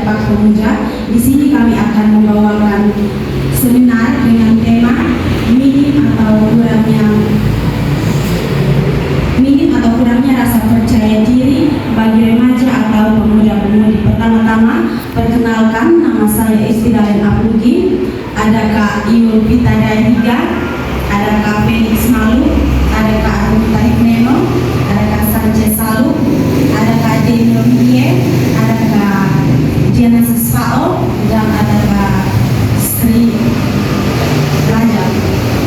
Pak Pemuda. Di sini kami akan membawakan seminar dengan tema minim atau kurangnya rasa percaya diri bagi remaja atau pemuda-pemudi. Pertama-tama, perkenalkan, nama saya Estidalen Aplugi. Ada Kak Iul Pita Dahiga, ada Kak Felix Malu, ada Kak Arunta Hikmeno, ada Kak Sanchez Salu, ada Kak Jenny Omiye, ada Kak Diana Sisfao, dan ada Kak Sri Raja.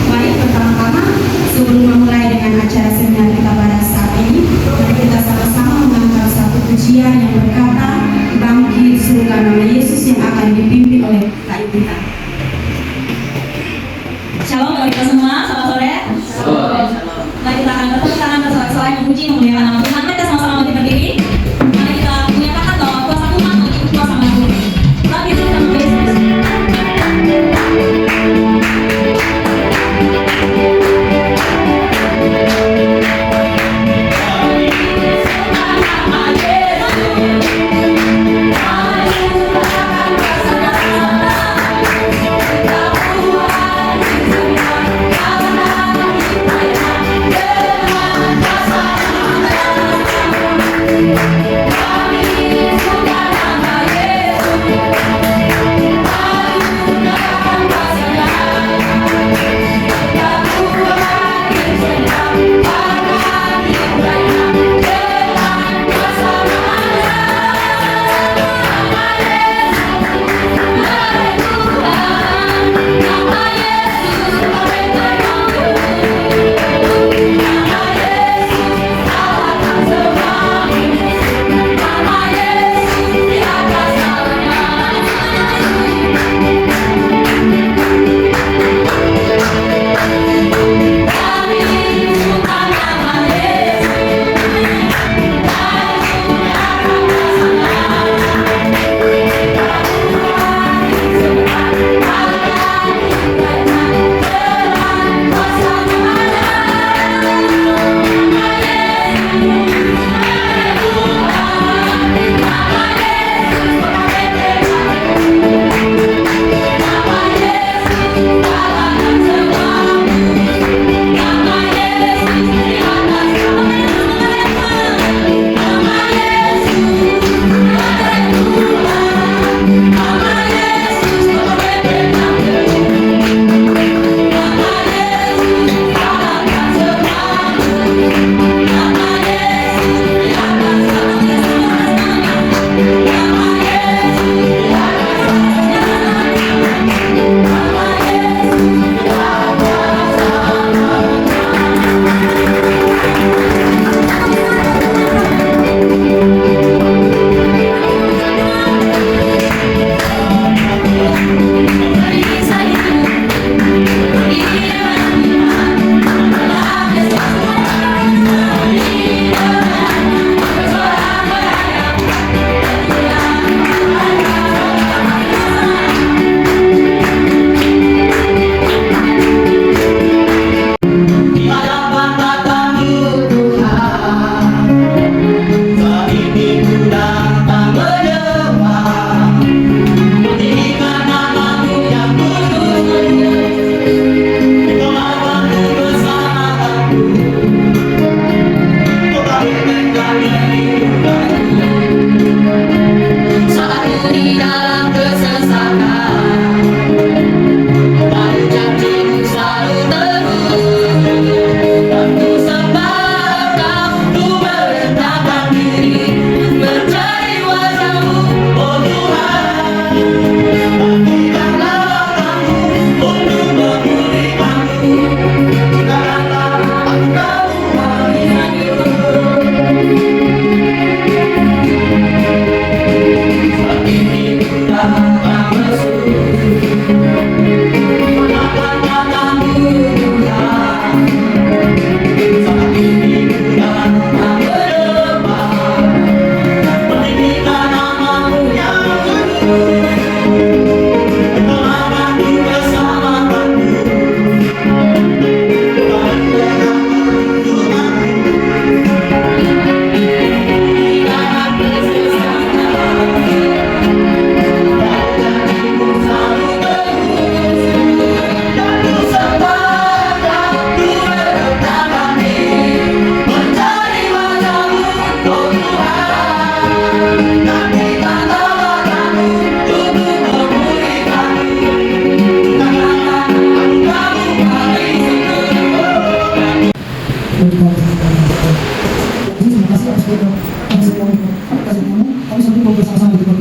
Baik, pertama-tama sebelum memulai dengan acara seminar kita pada saat ini, mari kita sama-sama mengantar satu pujian yang berkata, "Bangkit serukan nama Yesus," yang akan dipimpin oleh Kak Ipita. Shalom bagi kita semua, selamat sore. Shalom. Mari kita akan bertepuk tangan bersama-sama memuji memuliakan nama Tuhan. Mari kita sama-sama bangkit berdiri. Mari kita menyatakan bahwa kuasa Tuhan mengikuti kuasa Tuhan. Bangkit kita nama Yesus.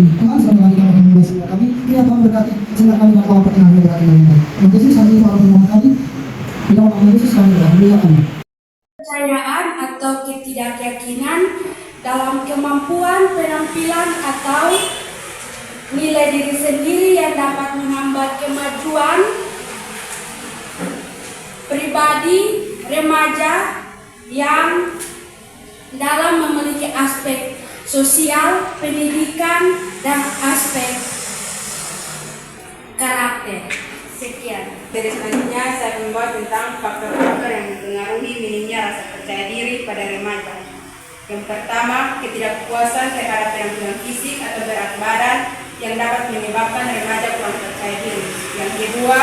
ini. Tuhan sudah melalui kami memulai sehingga kami, biar Tuhan berkati sehingga kami dapat mau perkenalan berkati dengan Tuhan. Terima kasih sampai para pemohon kami. Di dalam nama Yesus kami berdoa. Amin. Kepercayaan atau ketidakyakinan dalam kemampuan penampilan atau nilai diri sendiri yang dapat menghambat kemajuan pribadi remaja yang dalam memiliki aspek sosial, pendidikan, dan aspek karakter. Sekian. Dari selanjutnya saya membuat tentang faktor-faktor yang mempengaruhi minimnya rasa percaya diri pada remaja. Yang pertama, ketidakpuasan terhadap penampilan fisik atau berat badan yang dapat menyebabkan remaja kurang percaya diri. Yang kedua,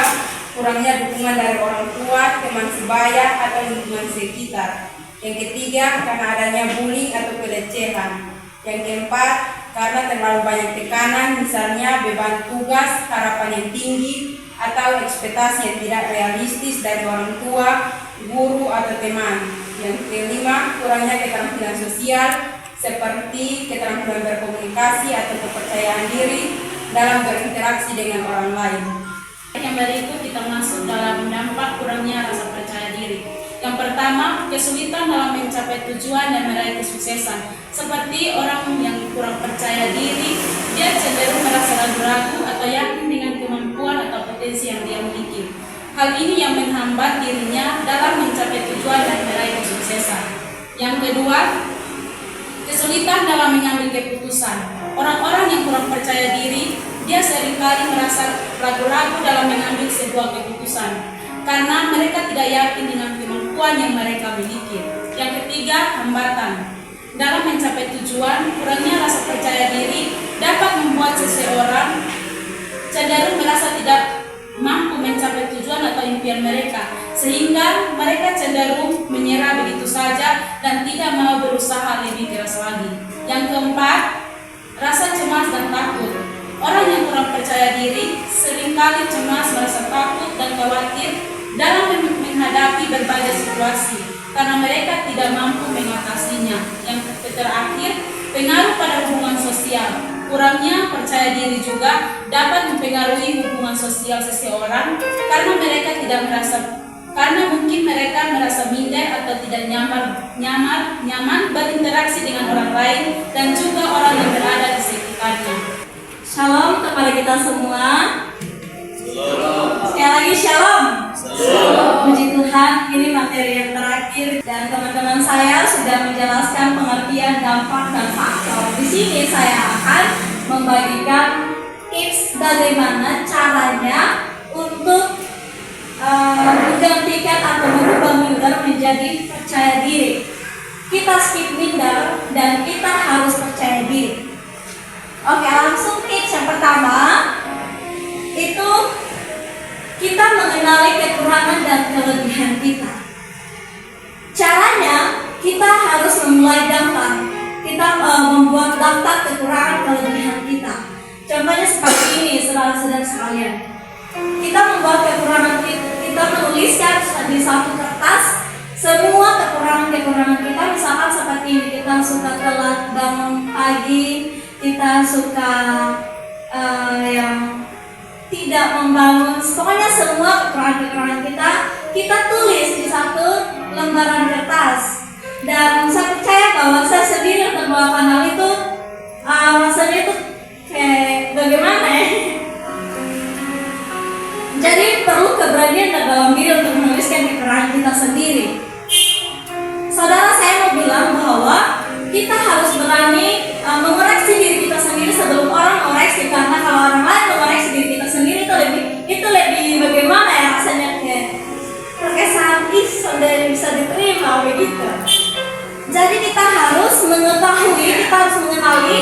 kurangnya dukungan dari orang tua, teman sebaya, atau lingkungan sekitar. Yang ketiga, karena adanya bullying atau pelecehan. Yang keempat, karena terlalu banyak tekanan, misalnya beban tugas, harapan yang tinggi, atau ekspektasi yang tidak realistis dari orang tua, guru, atau teman. Yang kelima, kurangnya keterampilan sosial seperti keterampilan berkomunikasi atau kepercayaan diri dalam berinteraksi dengan orang lain. Yang berikut kita masuk dalam dampak kurangnya rasa percaya diri. Yang pertama, kesulitan dalam mencapai tujuan dan meraih kesuksesan. Seperti orang yang kurang percaya diri, dia cenderung merasa ragu-ragu atau yakin dengan kemampuan atau potensi yang dia miliki. Hal ini yang menghambat dirinya dalam mencapai tujuan dan meraih kesuksesan. Yang kedua, kesulitan dalam mengambil keputusan. Orang-orang yang kurang percaya diri, dia seringkali merasa ragu-ragu dalam mengambil sebuah keputusan karena mereka tidak yakin dengan kemampuan yang mereka miliki. Yang ketiga, hambatan dalam mencapai tujuan. Kurangnya rasa percaya diri dapat membuat seseorang cenderung merasa tidak mampu mencapai tujuan atau impian mereka, sehingga mereka cenderung menyerah begitu saja dan tidak mau berusaha lebih keras lagi. Yang keempat, rasa cemas dan takut. Orang yang kurang percaya diri seringkali cemas, merasa takut dan khawatir dalam menghadapi berbagai situasi karena mereka tidak mampu mengatasinya. Yang terakhir, pengaruh pada hubungan sosial. Kurangnya percaya diri juga dapat mempengaruhi hubungan sosial seseorang karena mungkin mereka merasa minder atau tidak nyaman berinteraksi dengan orang lain dan juga orang yang berada di sekitarnya. Shalom kepada kita semua. Sekali lagi shalom. Puji Tuhan, ini materi yang terakhir dan teman-teman saya sudah menjelaskan pengertian dampak dan faktor. Di sini saya akan membagikan tips bagaimana caranya untuk menggantikan atau mengubah minder menjadi percaya diri. Kita skip minder dan kita harus percaya diri. Oke, langsung tips yang pertama itu kita mengenali kekurangan dan kelebihan kita. Caranya kita harus memulai daftar. Kita membuat daftar kekurangan kelebihan kita. Contohnya seperti ini, saudara-saudara sekalian. Kita membuat kekurangan kita menuliskan di satu kertas semua kekurangan kita. Misalkan seperti ini, kita suka telat bangun pagi, kita suka yang tidak membangun, pokoknya semua kekurangan kita tulis di satu lembaran kertas. Dan saya percaya bahwa saya sendiri terbawa panel itu rasanya itu kayak bagaimana ya. Jadi perlu keberanian dalam diri untuk menuliskan kekurangan kita sendiri. Saudara, saya mau bilang bahwa kita harus berani mengoreksi diri kita sendiri sebelum orang mengoreksi, karena kalau orang lain mengoreksi diri kita sendiri itu lebih bagaimana ya rasanya, kayak terkesan sudah bisa diterima begitu. Jadi kita harus mengetahui, kita harus mengenali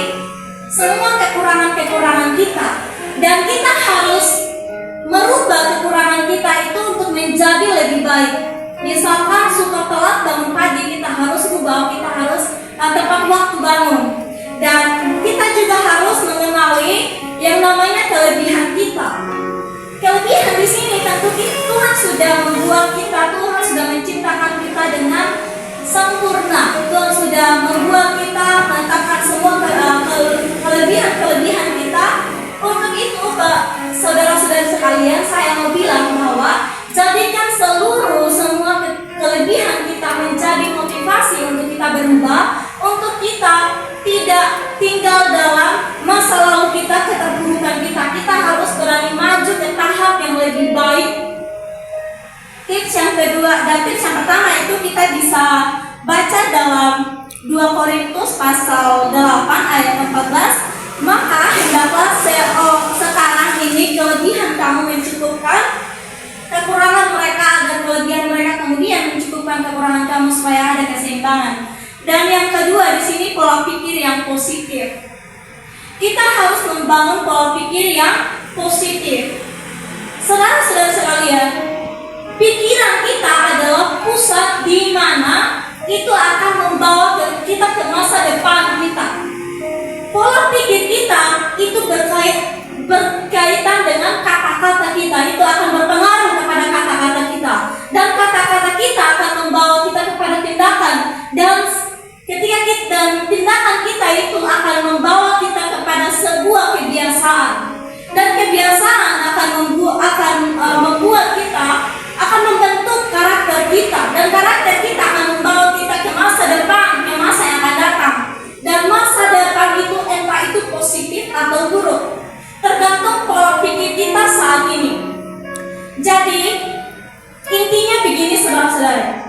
semua kekurangan kita, dan kita harus merubah kekurangan kita itu untuk menjadi lebih baik. Misalkan suka telat bangun pagi, kita harus rubah, kita harus tepat waktu bangun. Dan kita juga harus mengenali yang namanya kelebihan kita. Kelebihan di sini tentu Tuhan sudah membuat kita, Tuhan sudah menciptakan kita dengan sempurna. Tuhan sudah membuat kita menetapkan semua kelebihan kedua dan tips yang pertama itu kita bisa baca dalam 2 Korintus pasal 8 ayat 14. Maka hendaklah sekarang ini kelebihan kamu mencukupkan kekurangan mereka, agar kelebihan mereka kemudian mencukupkan kekurangan kamu supaya ada keseimbangan. Dan yang kedua di sini pola pikir yang positif. Kita harus membangun pola pikir yang positif. Saudara-saudara sekalian, pikiran kita adalah pusat di mana itu akan membawa kita ke masa depan kita. Pola pikir kita itu berkaitan dengan kata-kata kita, itu akan berpengaruh kepada kata-kata kita, dan kata-kata kita akan membawa kita kepada tindakan, dan tindakan kita itu akan membawa kita kepada sebuah kebiasaan, dan kebiasaan akan membuat kita, akan membentuk karakter kita, dan karakter kita akan membawa kita ke masa depan, ke masa yang akan datang. Dan masa depan itu entah itu positif atau buruk, tergantung pola pikir kita saat ini. Jadi intinya begini saudara-saudara,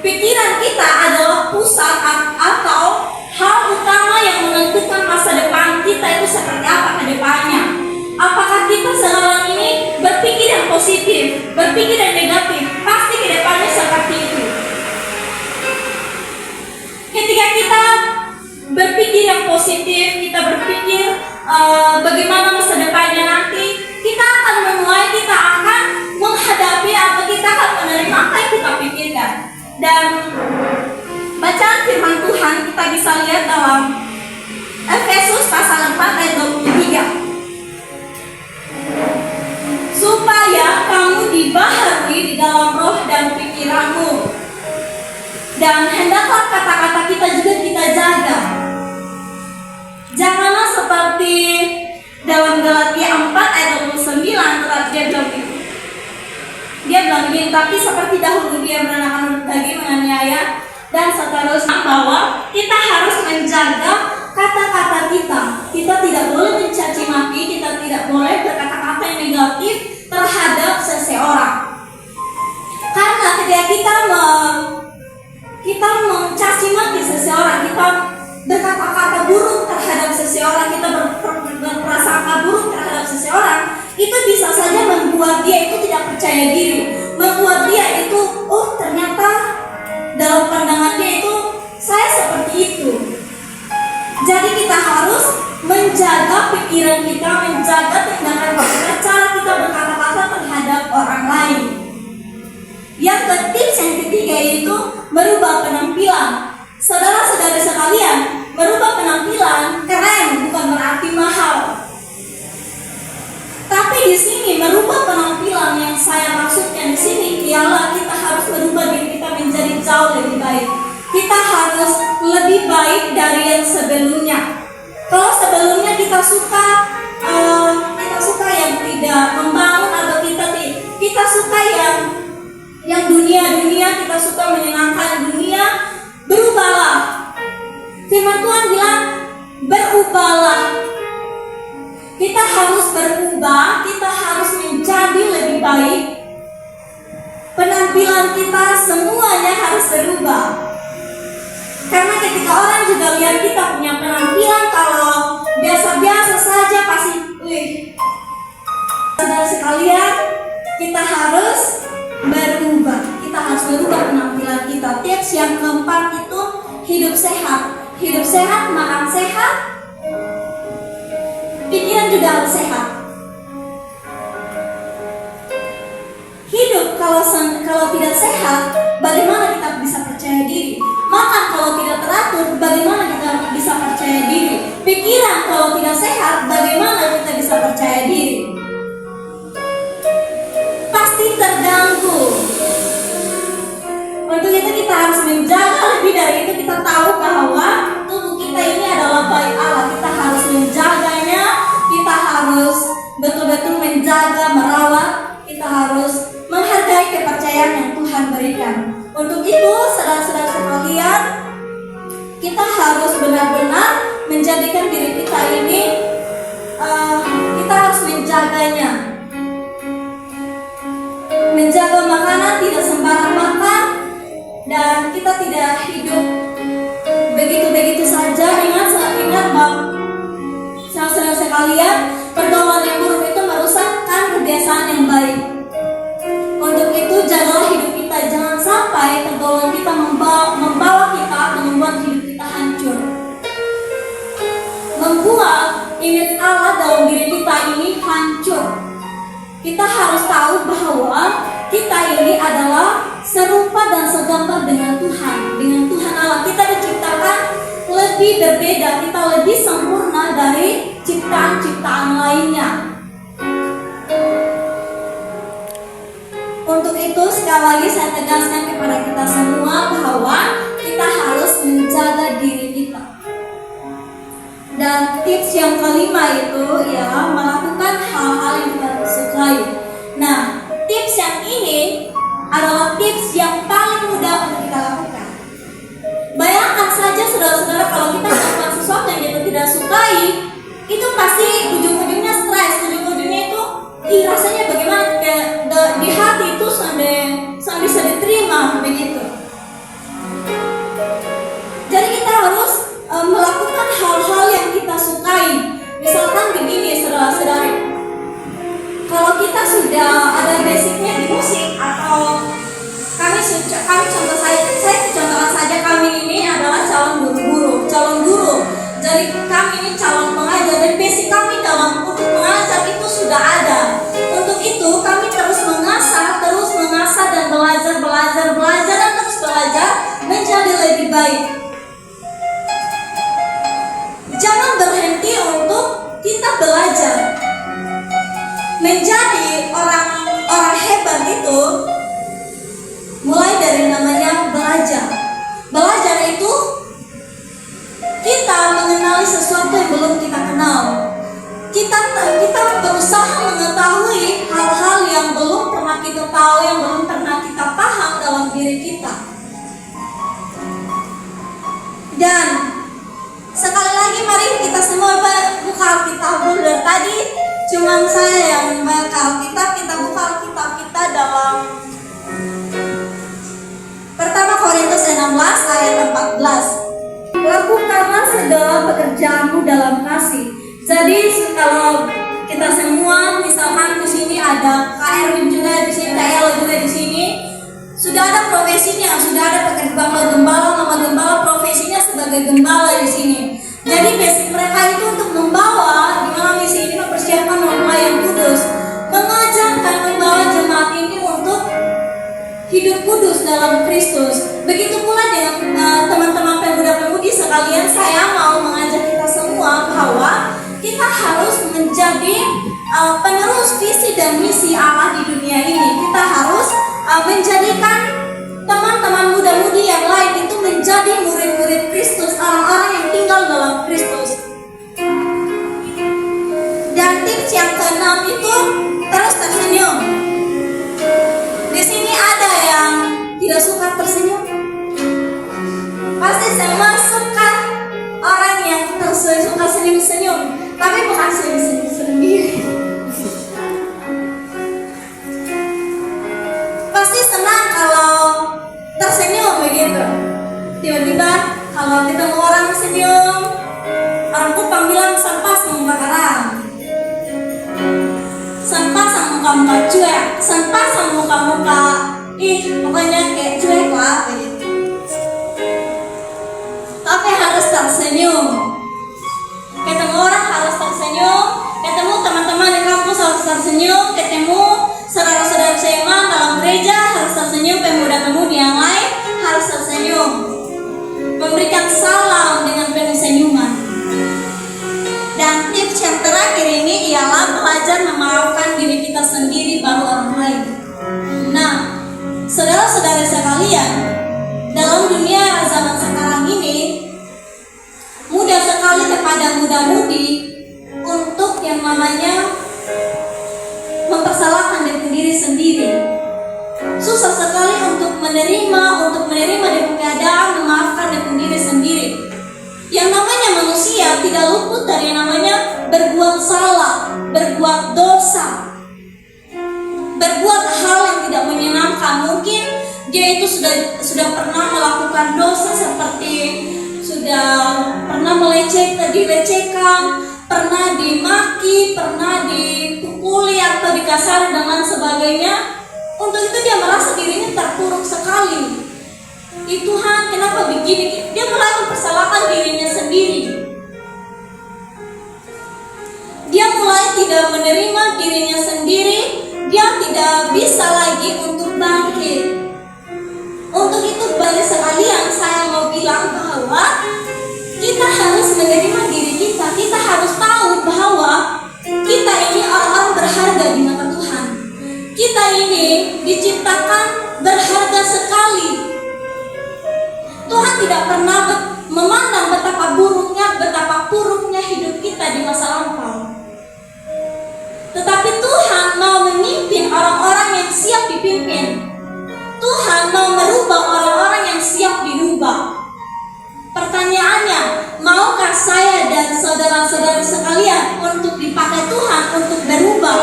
pikiran kita adalah pusat atau hal utama yang menentukan masa depan kita itu seperti apa ke depannya. Apakah kita sekarang ini berpikir yang positif, berpikir yang negatif, pasti ke depannya seperti itu. Ketika kita berpikir yang positif, kita berpikir bagaimana masa depannya nanti, kita akan menghadapi atau kita akan menerima apa yang kita pikirkan. Dan bacaan firman Tuhan kita bisa lihat dalam Efesus pasal 4 ayat 23. Supaya kamu dibaharui di dalam roh dan pikiranmu, dan hendaklah kata-kata kita juga kita jaga. Janganlah seperti dalam Galatia 4 ayat 29, dia bilang begini, tapi seperti dahulu dia merendahkan daging menganiaya dan seterusnya, bahwa kita harus menjaga kata-kata kita. Kita tidak boleh mencaci maki, kita tidak boleh berkata-kata yang negatif terhadap seseorang. Karena ketika kita mencaci maki seseorang, kita berkata-kata buruk terhadap seseorang, kita berprasangka buruk terhadap seseorang, itu bisa saja membuat dia itu tidak percaya diri, membuat dia itu, oh ternyata dalam pandangan dia itu saya seperti itu. Jadi kita harus menjaga pikiran kita, menjaga tindakan kita, cara kita berkata-kata terhadap orang lain. Yang ketiga itu merubah penampilan. Saudara-saudara sekalian, merubah penampilan keren bukan berarti mahal. Tapi di sini merubah penampilan yang saya maksudkan di sini ialah kita harus merubah diri kita menjadi jauh lebih baik. Kita harus lebih baik dari yang sebelumnya. Kalau sebelumnya kita suka yang tidak membangun, atau kita suka yang dunia, kita suka menyenangkan dunia, berubahlah. Firman Tuhan bilang berubahlah. Kita harus berubah, kita harus menjadi lebih baik. Penampilan kita semuanya harus berubah. Karena ketika orang juga lihat kita punya penampilan, kalau biasa-biasa saja pasti, saudara sekalian, kita harus berubah. Kita harus berubah penampilan kita. Tips yang keempat itu hidup sehat. Hidup sehat, makan sehat, pikiran juga harus sehat. Hidup kalau tidak sehat, bagaimana kita bisa percaya diri? Makan kalau tidak teratur, bagaimana kita bisa percaya diri? Pikiran kalau tidak sehat, bagaimana kita bisa percaya diri? Pasti terganggu. Untuk itu kita harus menjaga. Lebih dari itu, kita tahu bahwa tubuh kita ini adalah bait Allah. Kita harus menjaganya. Kita harus betul-betul menjaga, merawat. Kita harus menghargai kepercayaan yang Tuhan berikan. Untuk itu, saudara-saudara sekalian, kita harus benar-benar menjadikan diri kita ini, kita harus menjaganya. sampai pergaulan kita membawa kita atau membuat hidup kita hancur, membuat image Allah dalam diri kita ini hancur. Kita harus tahu bahwa kita ini adalah serupa dan segambar dengan Tuhan Allah. Kita diciptakan lebih berbeda, kita lebih sempurna dari ciptaan-ciptaan lainnya. Untuk itu sekali lagi saya tegaskan kepada kita semua bahwa kita harus menjaga diri kita. Dan tips yang kelima itu ya melakukan hal-hal yang kita sukai. Nah, tips yang ini adalah tips yang paling mudah untuk kita lakukan. Bayangkan saja saudara-saudara, kalau kita melakukan sesuatu yang kita tidak sukai, itu pasti ujung-ujungnya stres, ujung-ujungnya itu rasanya bagaimana di hati itu sampai bisa diterima begitu. Jadi kita harus melakukan hal-hal yang kita sukai. Misalkan begini saudara-saudara, kalau kita sudah ada basicnya di musik atau kami contoh saya contohkan saja, kami ini adalah calon guru. Jadi kami ini calon pengajar dan basic kami dalam untuk mengajar itu sudah ada. Untuk itu kami terus mengasah dan belajar dan terus belajar menjadi lebih baik. Jangan berhenti untuk kita belajar. Menjadi orang hebat itu mulai dari namanya belajar. Belajar itu kita mengenali sesuatu yang belum kita kenal. Kita berusaha mengetahui hal-hal yang belum pernah kita tahu, yang belum pernah kita paham dalam diri kita. Dan sekali lagi mari kita semua buka Alkitab dulu. Dari tadi cuma saya yang membuka Alkitab. Kita buka Alkitab kita dalam pertama Korintus 16 ayat 14. Lakukanlah segala pekerjaanmu dalam kasih. Jadi kalau kita semua, misalkan di sini ada Kak Erwin juga di sini, Kak Ella juga di sini, sudah ada profesinya, sudah ada pekerjaan gembala, nama gembala profesinya sebagai gembala di sini. Jadi basic mereka itu untuk membawa di dalam misi ini, mempersiapkan orang yang kudus, mengajarkan membawa jemaat ini untuk hidup kudus dalam Kristus. Begitu pula dengan teman-teman pemuda-pemudi sekalian, saya mau mengajak kita semua bahwa kita harus menjadi penerus visi dan misi Allah di dunia ini. Kita harus menjadikan teman-teman muda-mudi yang lain itu menjadi murid-murid Kristus, orang-orang yang tinggal dalam Kristus. Dan tips yang keenam itu terus tersenyum. Di sini ada yang tidak suka tersenyum. Pasti semua suka orang yang suka senyum-senyum, tapi bukan senyum-senyum sendiri. Pasti senang kalau tersenyum begitu. Tiba-tiba kalau ketemu orang senyum, orang Kupang bilang sampah sama muka karam, sampah sama muka-muka cuek, sampah sama muka-muka pokoknya kayak cuek lah begitu. Tapi harus tersenyum. Ketemu orang harus tersenyum, ketemu teman-teman di kampus harus tersenyum, ketemu saudara-saudara seiman dalam gereja harus tersenyum, pemuda-pemudi yang lain harus tersenyum, memberikan salam dengan penuh senyuman. Dan tips yang terakhir ini ialah belajar memaafkan diri kita sendiri baru orang lain. Nah, saudara-saudara sekalian, dalam dunia zaman sekarang ini mudah sekali kepada muda-mudi untuk yang namanya mempersalahkan diri sendiri. Susah sekali untuk menerima dari keadaan, memaafkan diri sendiri. Yang namanya manusia tidak luput dari yang namanya berbuat salah, berbuat dosa, berbuat hal yang tidak menyenangkan. Mungkin dia itu sudah pernah melakukan dosa, seperti sudah pernah dilecehkan, pernah dimaki, pernah dipukuli atau dikasari dan lain sebagainya. Untuk itu dia merasa dirinya terpuruk sekali. Tuhan kenapa begini? Dia mulai mempersalahkan dirinya sendiri. Dia mulai tidak menerima dirinya sendiri. Dia tidak bisa lagi untuk bangkit. Untuk itu bagi sekalian saya mau bilang bahwa kita harus menerima diri kita. Kita harus tahu bahwa kita ini orang-orang berharga di mata Tuhan. Kita ini diciptakan berharga sekali. Tuhan tidak pernah memandang betapa buruknya hidup kita di masa lampau. Tetapi Tuhan mau memimpin orang-orang yang siap dipimpin. Tuhan mau merubah orang-orang yang siap dirubah. Pertanyaannya, maukah saya dan saudara-saudara sekalian untuk dipakai Tuhan, untuk berubah,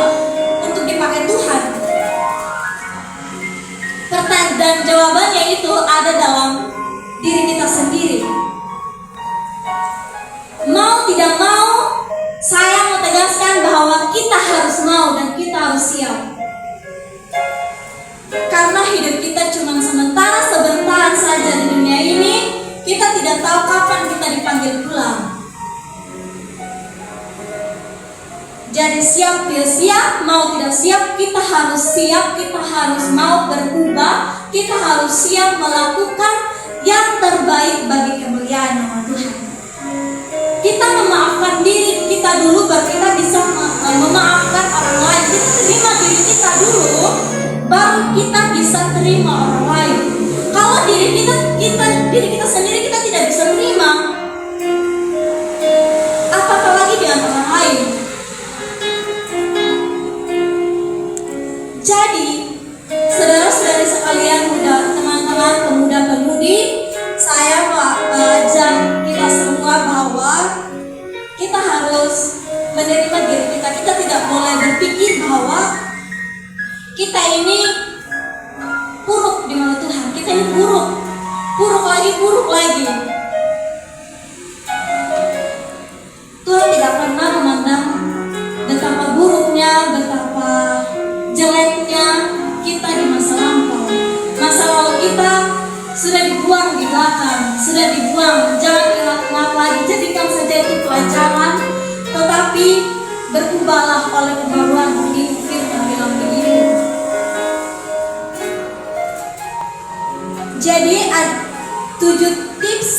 untuk dipakai Tuhan? Dan jawabannya itu ada dalam diri kita sendiri. Mau tidak mau, saya mau tegaskan bahwa kita harus mau dan kita harus siap. Karena hidup kita cuma sebentar saja di dunia ini. Kita tidak tahu kapan kita dipanggil pulang. Jadi siap tidak siap, mau tidak siap, kita harus mau berubah, kita harus siap melakukan yang terbaik bagi kemuliaan nama Tuhan. Kita memaafkan diri kita dulu baru kita bisa memaafkan orang lain. Kita terima diri kita dulu baru kita bisa terima orang lain. Kalau diri kita sendiri kita tidak bisa terima, apakah lagi dengan orang lain? Jadi, saudara-saudari sekalian, teman-teman pemuda-pemudi, saya ajak kita semua bahwa kita harus menerima diri kita. Kita tidak boleh berpikir bahwa kita ini buruk di mata Tuhan. Kita ini buruk lagi. Tuhan tidak pernah memandang betapa buruknya, betapa jeleknya kita di masa lampau. Masa lalu kita sudah dibuang di belakang, jangan diulang lagi. Jadikan saja itu pelajaran, tetapi berubahlah oleh pembaruan budi. Firman bilang begitu. Jadi 7 tips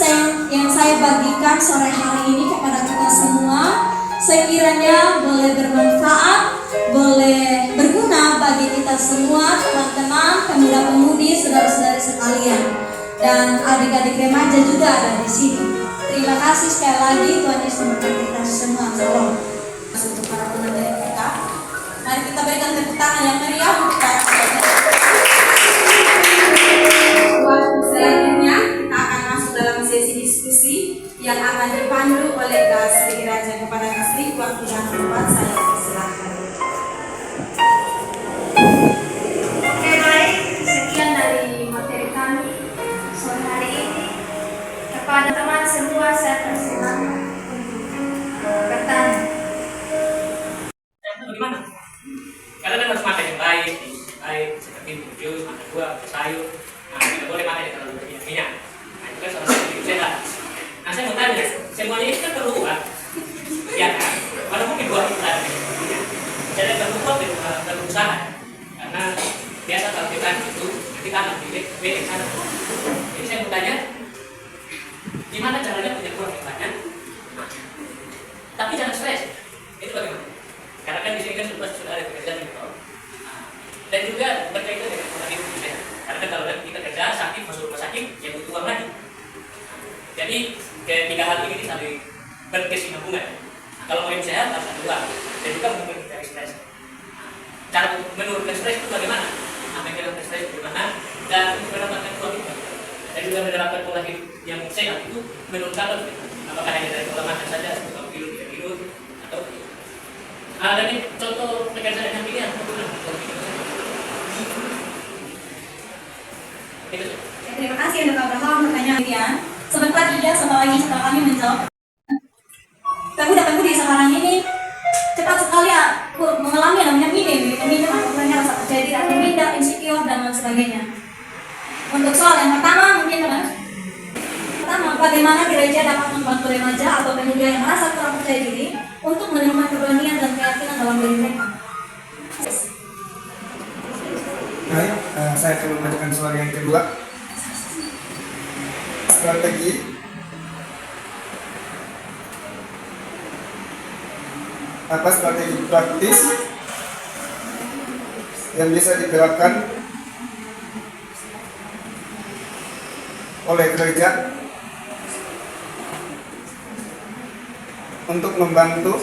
yang saya bagikan sore hari ini kepada kita semua, sekiranya boleh bermanfaat, boleh berguna bagi kita semua, teman-teman, pemuda-pemudi, saudara-saudari sekalian, dan adik-adik remaja juga ada di sini. Terima kasih sekali lagi, Tuhan Yesus memberkati kita semua. Salam untuk para pendengar kita. Mari kita berikan tepuk tangan yang meriah untuk para pendengar. Waktu selanjutnya kita akan masuk dalam sesi diskusi yang akan dipandu oleh Kak Sri Raja kepada Kak Sri. Waktu dan tempat saya persilahkan. Oke, baik, sekian dari materi kami sore hari ini. Kepada teman semua saya persilakan untuk bertanya. Bagaimana? Karena kan harus makan yang baik seperti jus, makan buah, sayur. Nah, tidak boleh makan yang terlalu banyak minyak. Nah, itu kan salah satu hidup sehat. Nah, saya mau tanya, semuanya itu kan perlu uang, ya kan? Walaupun di buah itu ada minyak. Jadi perlu uang berusaha, karena biasa kalau kita itu nanti akan di sana. Jadi saya mau tanya, gimana caranya punya uang yang banyak? Tapi jangan stres. Itu bagaimana? Karena kan di sini kan sudah ada pekerjaan gitu. Dan juga berkaitan dengan pola hidup kita. Karena kalau kita kerja sakit masuk rumah sakit, ya butuh uang lagi. Jadi ketiga hal ini saling berkesinambungan. Nah, kalau mau sehat harus ada uang. Dan juga mungkin dari stres. Cara menurunkan stres itu bagaimana? Menurunkan stres bagaimana? Dan mendapatkan uang itu. Dan juga menerapkan pola hidup yang sehat itu menurunkan kalori. Apakah hanya dari pola makan saja, atau tidur, atau dan ini contoh pekerjaan yang pilihan. Terima kasih untuk Abraham pertanyaannya. Sebentar juga setelah kami menjawab. Pemuda-pemudi sekarang ini cepat sekali mengalami namanya minim atau rasa percaya diri atau minder, insecure dan lain sebagainya. Untuk soal yang pertama mungkin teman-teman bagaimana gereja dapat membantu remaja atau pemuda yang merasa kurang percaya diri untuk menemukan keberanian dan keyakinan dalam diri mereka. Baik, saya akan membacakan soal yang kedua. Strategi apa strategi praktis yang bisa diterapkan oleh gereja untuk membantu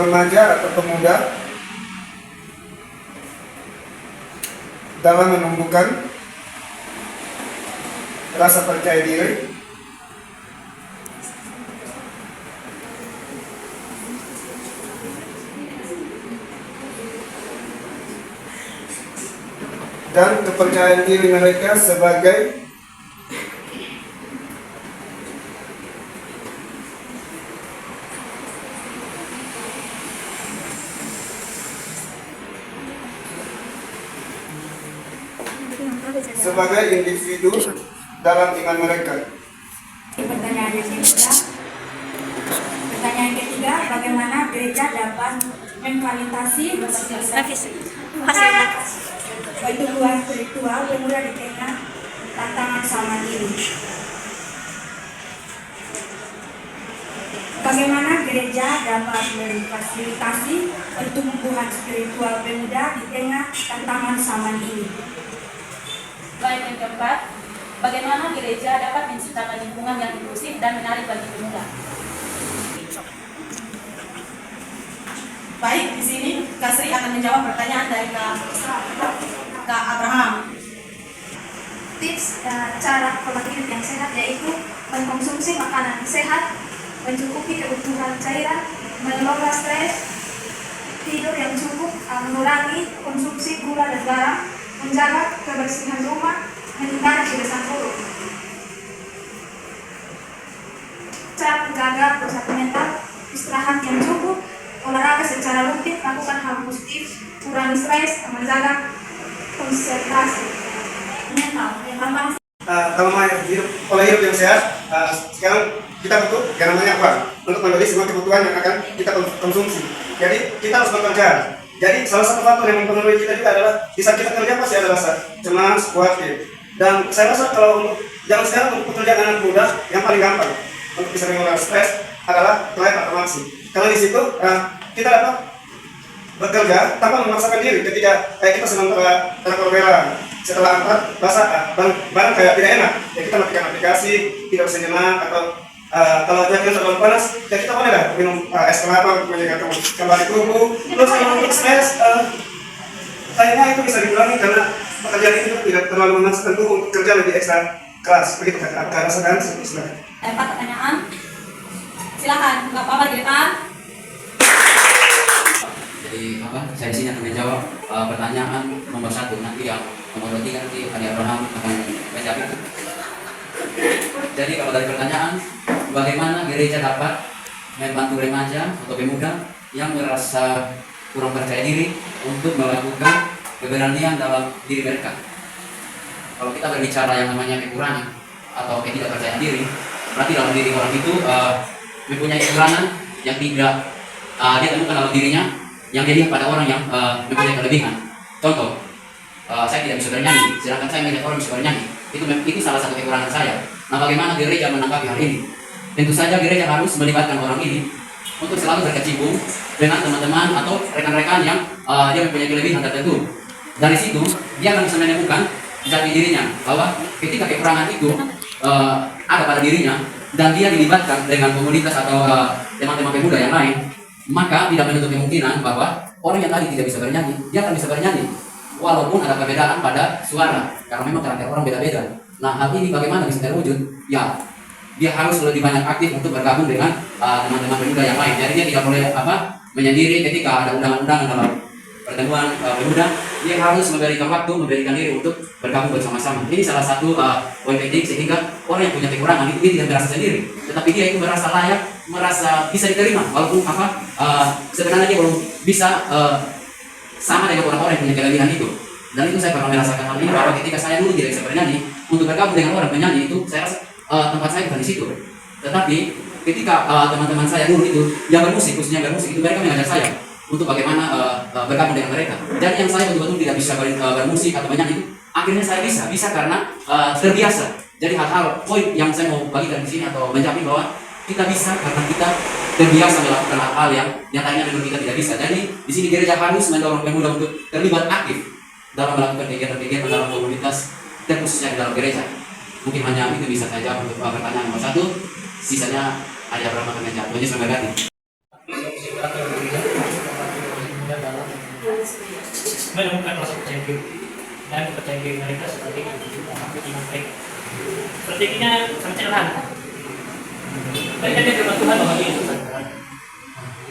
remaja atau pemuda dalam menumbuhkan rasa percaya diri dan kepercayaan diri mereka sebagai individu dalam iman mereka. Pertanyaan yang ketiga, bagaimana gereja dapat memfasilitasi pertumbuhan spiritual pemuda di tengah tantangan zaman ini? Bagaimana gereja dapat memfasilitasi pertumbuhan spiritual pemuda di tengah tantangan zaman ini? Baik, yang keempat, bagaimana gereja dapat menciptakan lingkungan yang inklusif dan menarik bagi pemuda? Baik, di sini Kak Sri akan menjawab pertanyaan dari Kak Abraham. Tips cara pola hidup yang sehat yaitu mengkonsumsi makanan sehat, mencukupi kebutuhan cairan, mengelola stres, tidur yang cukup, mengurangi konsumsi gula dan garam, menjaga kebersihan rumah, menghindari kebiasaan buruk. Cara menjaga kesehatan mental, istirahat yang cukup, olahraga secara rutin, lakukan hal positif, kurangi stres, menjaga konsentrasi mental. Yang pertama, Kalau mau pola hidup yang sehat, sekarang kita butuh yang namanya uang untuk membeli semua kebutuhan yang akan kita konsumsi. Jadi kita harus bekerja. Jadi salah satu faktor yang mempengaruhi kita juga adalah di saat kita kerja pasti ada rasa cemas, khawatir. Dan saya rasa kalau untuk zaman sekarang untuk pekerjaan anak muda yang paling gampang untuk bisa mengurangi stres adalah proyek aklamasi. Karena di situ kita dapat bekerja tanpa memaksakan diri. Ketika kita sedang terkorberan setelah angkat barang kayak tidak enak, ya kita matikan aplikasi, tidak bisa nyenyak atau kalau cuaca terlalu panas, ya kita boleh lah minum es kelapa untuk menjaga kembali tubuh. Terus kalau untuk stres, kayaknya itu bisa dikurangi karena pekerjaan itu tidak terlalu memaksakan tubuh untuk kerja lebih ekstra keras. Begitu kata rasakan. Silakan. 4 pertanyaan. Silakan, nggak apa-apa di depan. Jadi saya di sini akan menjawab pertanyaan nomor 1, nanti yang nomor 2, 3 nanti Adi Abraham akan menjawab itu. Jadi kalau dari pertanyaan, bagaimana gereja dapat membantu remaja atau pemuda yang merasa kurang percaya diri untuk melakukan keberanian dalam diri mereka? Kalau kita berbicara yang namanya kekurangan atau ketidakpercayaan diri, berarti dalam diri orang itu mempunyai kekurangan yang tidak dia temukan dalam dirinya, yang dia lihat pada orang yang mempunyai kelebihan. Contoh, saya tidak bisa bernyanyi, sedangkan saya melihat orang bisa bernyanyi. Itu salah satu kekurangan saya. Nah, bagaimana gereja menanggapi hal ini? Tentu saja gereja harus melibatkan orang ini untuk selalu berkecimpung dengan teman-teman atau rekan-rekan yang dia mempunyai kelebihan tertentu. Dari situ dia akan bisa menemukan jati dirinya, bahwa ketika kekurangan itu ada pada dirinya dan dia dilibatkan dengan komunitas atau teman-teman pemuda yang lain, maka tidak menutup kemungkinan bahwa orang yang tadi tidak bisa bernyanyi, dia akan bisa bernyanyi walaupun ada perbedaan pada suara, karena memang karakter orang beda-beda. Nah, hal ini bagaimana bisa terwujud? Ya, dia harus lebih banyak aktif untuk bergabung dengan teman-teman pemuda yang lain. Jadi dia tidak boleh menyendiri ketika ada undangan-undangan dalam pertemuan pemuda. Dia harus memberikan waktu, memberikan diri untuk bergabung bersama-sama. Ini salah satu poin penting, sehingga orang yang punya kekurangan itu dia tidak merasa sendiri, tetapi dia itu merasa layak, merasa bisa diterima, walaupun sebenarnya dia belum bisa sama dengan orang-orang yang punya kelebihan itu. Dan itu saya pernah merasakan hal ini bahwa ketika saya dulu tidak bisa bernyanyi, untuk bergabung dengan orang penyanyi itu saya rasa tempat saya bukan di situ. Tetapi ketika teman-teman saya dulu itu yang bermusik, khususnya yang bermusik itu mereka mengajar saya untuk bagaimana bergabung dengan mereka. Jadi yang saya betul-betul tidak bisa bermusik atau menyanyi itu akhirnya saya bisa karena terbiasa. Jadi hal-hal poin yang saya mau bagikan di sini atau menjamin bahwa kita bisa karena kita terbiasa melakukan hal-hal yang nyatanya memang kita tidak bisa. Jadi di sini gereja harus mendorong pemuda untuk terlibat aktif dalam melakukan kegiatan-kegiatan dalam komunitas, terkhususnya di dalam gereja. Mungkin hanya itu bisa saya jawab untuk pertanyaan nomor 1. Sisanya ada berapa akan menjawab. Tuhan Yesus memberkati. Menemukan rasa percaya diri dan percaya diri mereka sebagai iman mereka. Strateginya sangat sederhana. Mereka dia firman Tuhan bahwa dia itu Tuhan.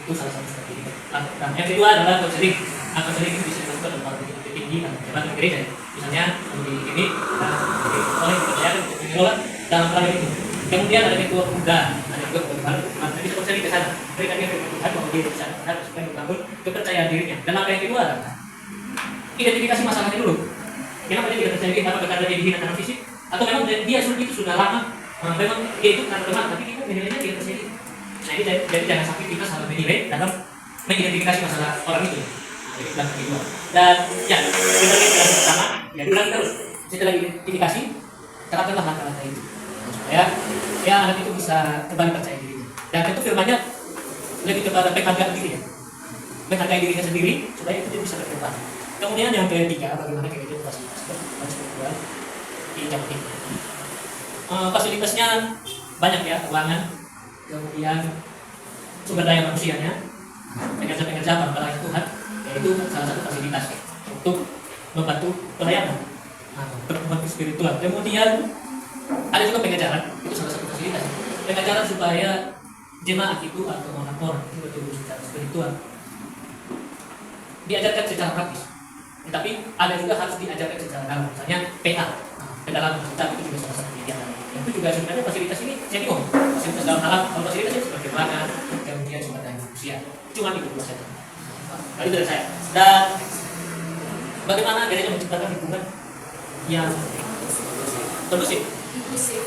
Itu salah satu strategi. Nah, yang kedua adalah konseling. Konseling itu bisa dilakukan dalam tinggi dan jabatan gereja. Misalnya di ini oleh kepercayaan untuk dikelola dalam hal itu. Kemudian ada ketua muda, ada juga baru. Nanti bisa konseling ke sana. Mereka dia firman Tuhan bahwa dia bisa supaya membangun kepercayaan dirinya. Dan apa yang kedua adalah identifikasi masalahnya dulu. Kenapa dia tidak percaya diri? Apakah karena dia dihina karena fisik? Atau memang dia itu sudah lama memang dia itu karena teman, tapi kita menilainya tidak percaya diri. Nah ini jadi jangan sampai kita salah menilai dalam mengidentifikasi masalah orang itu. Jadi bilang kedua. Dan ya, kita pertama, ya diulang terus. Setelah identifikasi, terapkanlah langkah-langkah itu supaya ya anak itu bisa kembali percaya diri. Dan tentu firmannya lebih kepada menghargai diri ya, menghargai dirinya sendiri supaya itu bisa berkembang. Kemudian yang ketiga, bagaimana kita itu fasilitas di jam ini. Fasilitasnya banyak ya, keuangan, kemudian sumber daya manusianya, pengerja-pengerja pelayan Tuhan, yaitu salah satu fasilitas untuk membantu pelayanan, pertumbuhan spiritual. Kemudian ada juga pengajaran, itu salah satu fasilitas. Pengajaran supaya jemaat itu atau orang-orang itu bertumbuh secara spiritual, diajarkan secara praktis. Tetapi ada juga harus diajarkan secara dalam, misalnya PA, kedalaman kita itu juga salah satu kegiatan. Itu juga sebenarnya fasilitas ini saya bingung. Fasilitas dalam alam, kalau fasilitasnya seperti makan, kemudian sumber daya manusia. Cuma itu dua saja. Nah, itu dari saya. Dan bagaimana gereja menciptakan lingkungan yang kondusif, inklusif,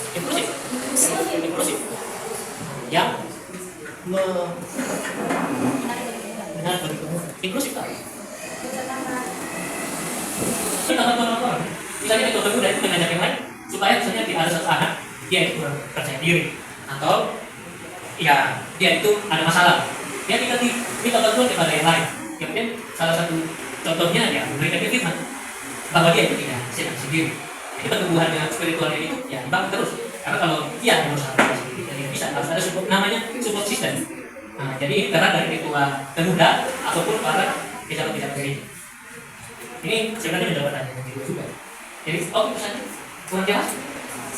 yang menarik bagi pemuda, inklusif kan? Misalnya itu pemuda itu mengajak yang lain supaya misalnya ada satu anak dia itu kurang percaya diri atau ya dia itu ada masalah, dia minta bantuan kepada yang lain. Kemudian salah satu contohnya ya memberikan dia firman bahwa dia itu tidak senang sendiri. Jadi pertumbuhan dengan spiritualnya itu ya dibangun terus. Karena kalau dia harus sendiri, jadi bisa harus ada support, namanya support system. Nah, jadi ini karena dari ketua pemuda ataupun para pejabat-pejabat gereja. Ini sebenarnya menjawab pertanyaan yang kedua juga. Jadi, itu saja. Kurang jelas?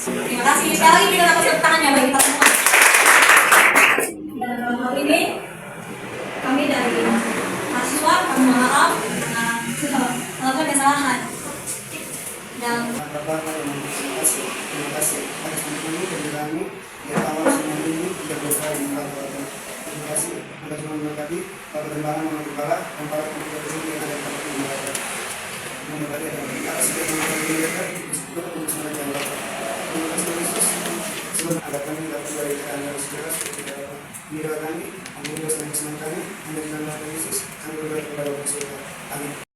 Terima kasih. Sekali lagi kita dapat tepuk tangan ya bagi kita semua. Dan dalam hal ini kami dari mahasiswa kami mohon maaf karena sudah melakukan kesalahan. Dan terima kasih atas dukungan dari kami dari awal semua ini tidak berdoa di muka Tuhan. Terima kasih atas Tuhan memberkati Bapak Gembala, Mama Gembala, dan para pemuda di sini yang ada pada pembelajaran. Memberkati dan terima kasih kepada mereka untuk bersama jawab. Terima kasih Yesus. Sebelum ada kami dapat dari Anda saudara seperti ini doa kami, amin doa senang kami, amin dalam nama Yesus, kami berdoa kepada Bapak Surga. Amin.